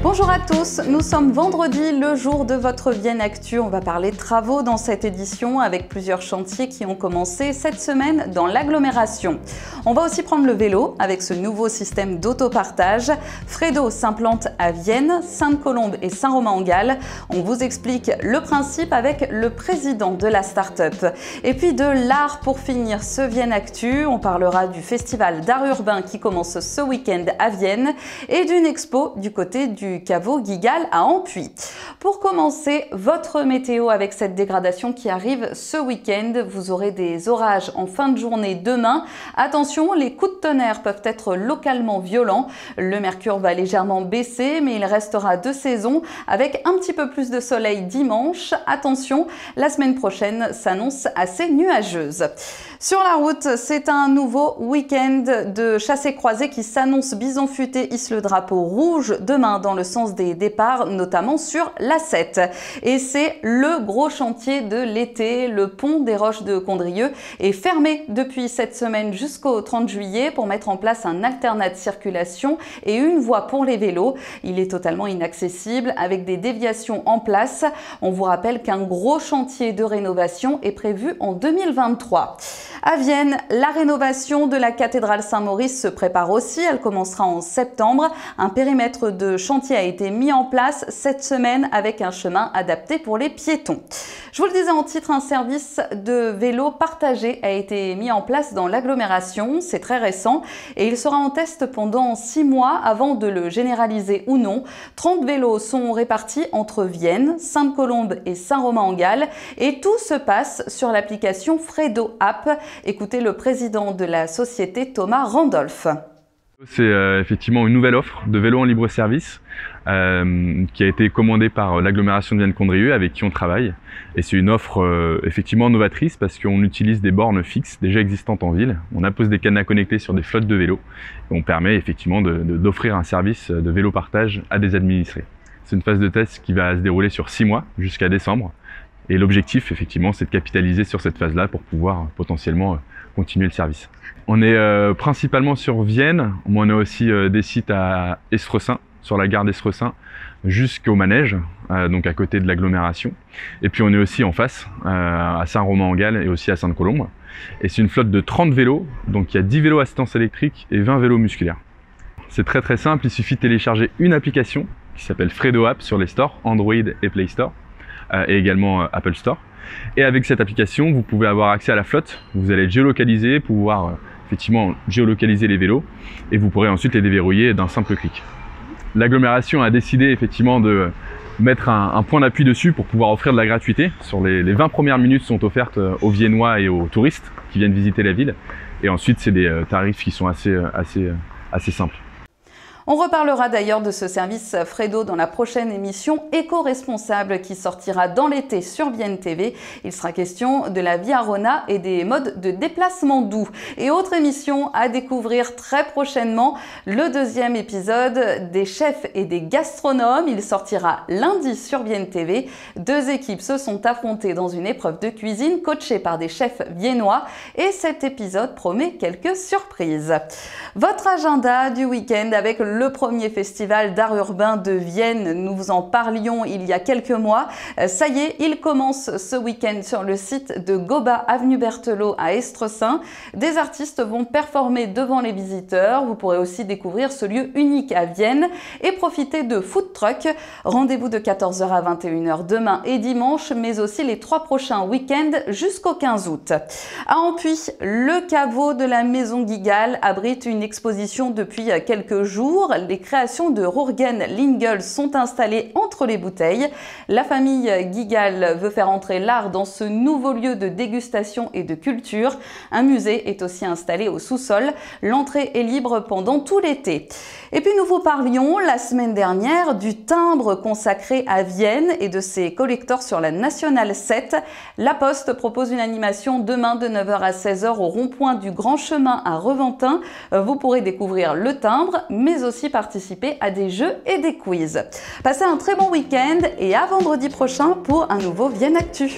Bonjour à tous, nous sommes vendredi, le jour de votre Vienne Actu. On va parler travaux dans cette édition avec plusieurs chantiers qui ont commencé cette semaine dans l'agglomération. On va aussi prendre le vélo avec ce nouveau système d'autopartage. Fredo s'implante à Vienne, Sainte-Colombe et Saint-Romain-en-Galles. On vous explique le principe avec le président de la start-up. Et puis de l'art pour finir ce Vienne Actu. On parlera du festival d'art urbain qui commence ce week-end à Vienne et d'une expo du côté du caveau Guigal à Ampuis. Pour commencer, votre météo avec cette dégradation qui arrive ce week-end. Vous aurez des orages en fin de journée demain. Attention, les coups de tonnerre peuvent être localement violents. Le mercure va légèrement baisser, mais il restera de saison avec un petit peu plus de soleil dimanche. Attention, la semaine prochaine s'annonce assez nuageuse. Sur la route, c'est un nouveau week-end de chassé-croisé qui s'annonce. Bison Futé hisse le drapeau rouge demain dans le sens des départs, notamment sur l'A7. Et c'est le gros chantier de l'été. Le pont des Roches de Condrieu est fermé depuis cette semaine jusqu'au 30 juillet pour mettre en place un alternat de circulation et une voie pour les vélos. Il est totalement inaccessible avec des déviations en place. On vous rappelle qu'un gros chantier de rénovation est prévu en 2023. À Vienne, la rénovation de la cathédrale Saint-Maurice se prépare aussi. Elle commencera en septembre. Un périmètre de chantier a été mis en place cette semaine avec un chemin adapté pour les piétons. Je vous le disais en titre, un service de vélo partagé a été mis en place dans l'agglomération. C'est très récent et il sera en test pendant 6 mois avant de le généraliser ou non. 30 vélos sont répartis entre Vienne, Sainte-Colombe et Saint-Romain-en-Galles et tout se passe sur l'application Fredo App. Écoutez le président de la société, Thomas Randolph. C'est effectivement une nouvelle offre de vélo en libre service qui a été commandée par l'agglomération de Vienne-Condrieu avec qui on travaille. Et c'est une offre effectivement novatrice parce qu'on utilise des bornes fixes déjà existantes en ville. On appose des cadenas connectés sur des flottes de vélos et on permet effectivement d'offrir un service de vélo partage à des administrés. C'est une phase de test qui va se dérouler sur 6 mois jusqu'à décembre. Et l'objectif, effectivement, c'est de capitaliser sur cette phase-là pour pouvoir potentiellement continuer le service. On est principalement sur Vienne, mais on a aussi des sites à Estresin, sur la gare d'Estresin, jusqu'au manège, donc à côté de l'agglomération. Et puis on est aussi en face, à Saint-Romain-en-Galles et aussi à Sainte-Colombe. Et c'est une flotte de 30 vélos, donc il y a 10 vélos assistance électrique et 20 vélos musculaires. C'est très très simple, il suffit de télécharger une application qui s'appelle Fredo App sur les stores, Android et Play Store. Et également Apple Store. Et avec cette application, vous pouvez avoir accès à la flotte. Vous allez être géolocalisé, pouvoir effectivement géolocaliser les vélos et vous pourrez ensuite les déverrouiller d'un simple clic. L'agglomération a décidé effectivement de mettre un point d'appui dessus pour pouvoir offrir de la gratuité. Sur les 20 premières minutes sont offertes aux Viennois et aux touristes qui viennent visiter la ville. Et ensuite, c'est des tarifs qui sont assez simples. On reparlera d'ailleurs de ce service Fredo dans la prochaine émission éco-responsable qui sortira dans l'été sur Vienne TV. Il sera question de la Via Rona et des modes de déplacement doux. Et autre émission à découvrir très prochainement, le 2e épisode des chefs et des gastronomes. Il sortira lundi sur Vienne TV. 2 équipes se sont affrontées dans une épreuve de cuisine coachée par des chefs viennois et cet épisode promet quelques surprises. Votre agenda du week-end avec le premier festival d'art urbain de Vienne. Nous vous en parlions il y a quelques mois. Ça y est, il commence ce week-end sur le site de Goba, avenue Berthelot à Estresin. Des artistes vont performer devant les visiteurs. Vous pourrez aussi découvrir ce lieu unique à Vienne et profiter de food truck. Rendez-vous de 14h à 21h demain et dimanche, mais aussi les 3 prochains week-ends jusqu'au 15 août. À Ampuis, le caveau de la maison Guigal abrite une exposition depuis quelques jours. Les créations de Rurgen Lingel sont installées entre les bouteilles. La famille Guigal veut faire entrer l'art dans ce nouveau lieu de dégustation et de culture. Un musée est aussi installé au sous-sol. L'entrée est libre pendant tout l'été. Et puis nous vous parlions la semaine dernière du timbre consacré à Vienne et de ses collecteurs sur la Nationale 7. La Poste propose une animation demain de 9h à 16h au rond-point du Grand Chemin à Reventin. Vous pourrez découvrir le timbre, mais aussi participer à des jeux et des quiz. Passez un très bon week-end et à vendredi prochain pour un nouveau Vienne Actu.